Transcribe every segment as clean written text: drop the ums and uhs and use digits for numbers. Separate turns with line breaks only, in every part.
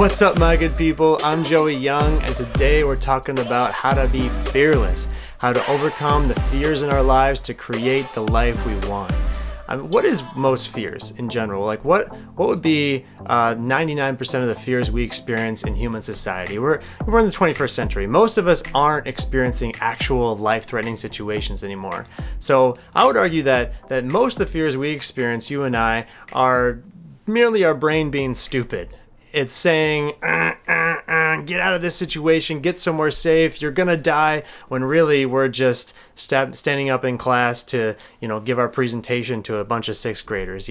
What's up, my good people? I'm Joey Young, and today we're talking about how to be fearless, how to overcome the fears in our lives to create the life we want. What is most fears in general? Like what would be 99% of the fears we experience in human society? We're in the 21st century. Most of us aren't experiencing actual life-threatening situations anymore. So I would argue that most of the fears we experience, you and I, are merely our brain being stupid. It's saying, get out of this situation, get somewhere safe, you're gonna die, when really we're just standing up in class to, give our presentation to a bunch of sixth graders,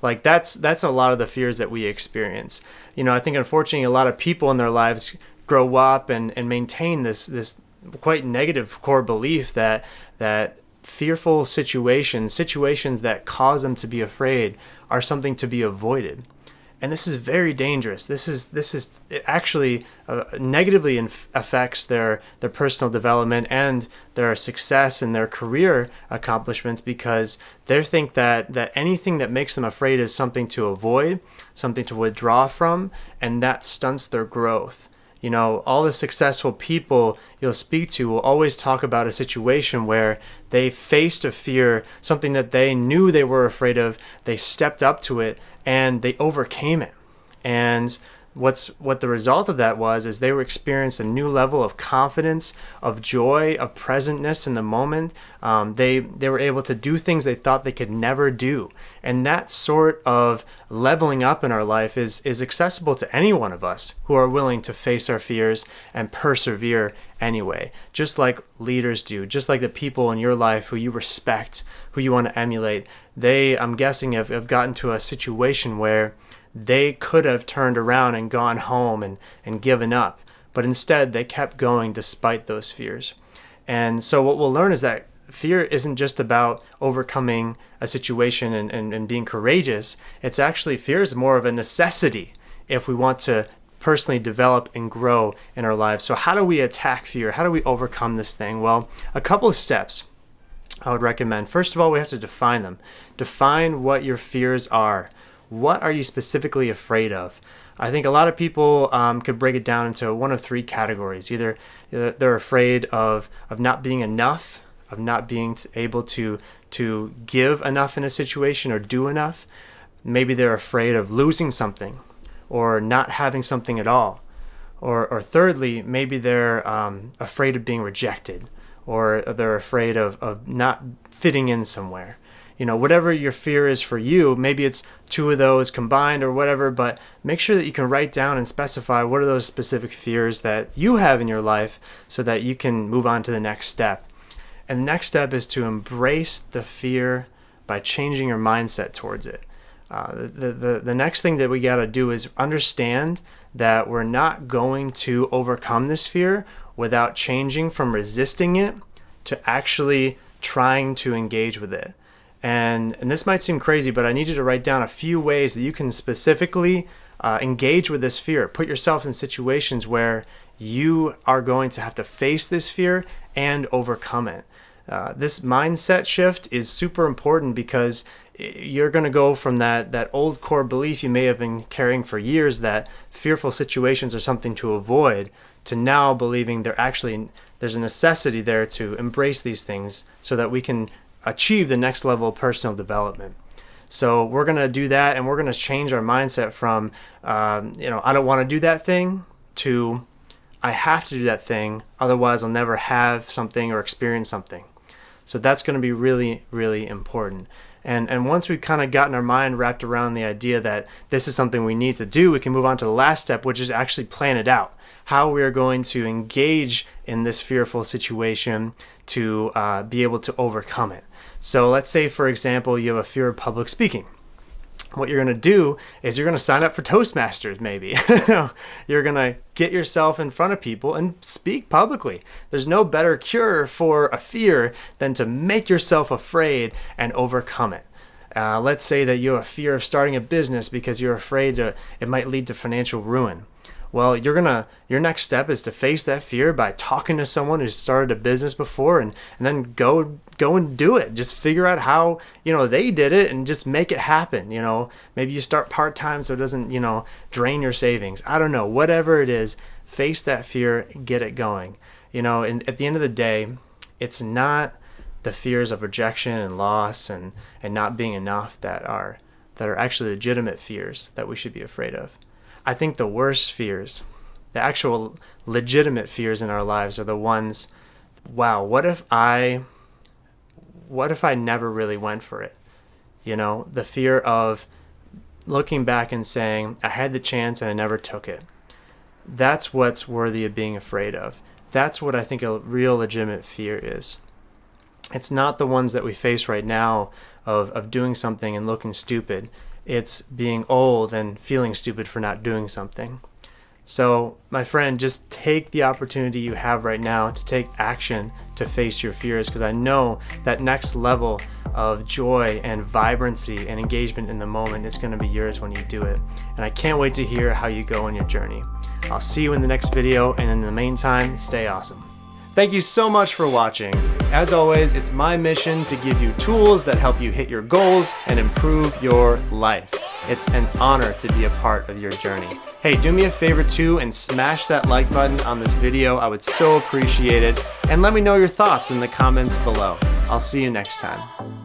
Like that's a lot of the fears that we experience. I think unfortunately a lot of people in their lives grow up and maintain this quite negative core belief that fearful situations that cause them to be afraid are something to be avoided. And this is very dangerous. This is it actually negatively affects their personal development and their success and their career accomplishments, because they think that anything that makes them afraid is something to avoid, something to withdraw from, and that stunts their growth. All the successful people you'll speak to will always talk about a situation where they faced a fear, something that they knew they were afraid of, they stepped up to it, and they overcame it. And what the result of that was is they were experiencing a new level of confidence, of joy, of presentness in the moment. They were able to do things they thought they could never do. And that sort of leveling up in our life is accessible to any one of us who are willing to face our fears and persevere anyway, just like leaders do, just like the people in your life who you respect, who you want to emulate. They, I'm guessing, have gotten to a situation where they could have turned around and gone home and given up, but instead they kept going despite those fears. And so what we'll learn is that fear isn't just about overcoming a situation and being courageous. It's actually, fear is more of a necessity if we want to personally develop and grow in our lives. So how do we attack fear? How do we overcome this thing? Well, a couple of steps I would recommend. First of all, we have to define them. Define what your fears are. What are you specifically afraid of? I think a lot of people could break it down into one of three categories. Either they're afraid of not being enough, of not being able to give enough in a situation or do enough. Maybe they're afraid of losing something or not having something at all. Or thirdly, maybe they're afraid of being rejected, or they're afraid of not fitting in somewhere. Whatever your fear is for you, maybe it's two of those combined or whatever, but make sure that you can write down and specify what are those specific fears that you have in your life so that you can move on to the next step. And the next step is to embrace the fear by changing your mindset towards it. The next thing that we got to do is understand that we're not going to overcome this fear without changing from resisting it to actually trying to engage with it. And this might seem crazy, but I need you to write down a few ways that you can specifically engage with this fear. Put yourself in situations where you are going to have to face this fear and overcome it. This mindset shift is super important because you're going to go from that old core belief you may have been carrying for years that fearful situations are something to avoid, to now believing there's a necessity there to embrace these things so that we can achieve the next level of personal development. So we're going to do that, and we're going to change our mindset from, I don't want to do that thing, to I have to do that thing, otherwise I'll never have something or experience something. So that's going to be really, really important. And once we've kind of gotten our mind wrapped around the idea that this is something we need to do, we can move on to the last step, which is actually plan it out. How we are going to engage in this fearful situation to be able to overcome it. So let's say, for example, you have a fear of public speaking. What you're going to do is you're going to sign up for Toastmasters, maybe. You're going to get yourself in front of people and speak publicly. There's no better cure for a fear than to make yourself afraid and overcome it. Let's say that you have a fear of starting a business because you're afraid it might lead to financial ruin. Well, your next step is to face that fear by talking to someone who's started a business before, and then go and do it. Just figure out how, they did it and just make it happen. Maybe you start part-time so it doesn't, drain your savings. I don't know, whatever it is, face that fear, get it going. And at the end of the day, it's not the fears of rejection and loss and not being enough that are actually legitimate fears that we should be afraid of. I think the worst fears, the actual legitimate fears in our lives, are the ones, wow, what if I never really went for it? The fear of looking back and saying, I had the chance and I never took it. That's what's worthy of being afraid of. That's what I think a real legitimate fear is. It's not the ones that we face right now of doing something and looking stupid. It's being old and feeling stupid for not doing something. So, my friend, just take the opportunity you have right now to take action to face your fears, because I know that next level of joy and vibrancy and engagement in the moment is going to be yours when you do it. And I can't wait to hear how you go on your journey. I'll see you in the next video, and in the meantime, stay awesome. Thank you so much for watching. As always, it's my mission to give you tools that help you hit your goals and improve your life. It's an honor to be a part of your journey. Hey, do me a favor too and smash that like button on this video. I would so appreciate it. And let me know your thoughts in the comments below. I'll see you next time.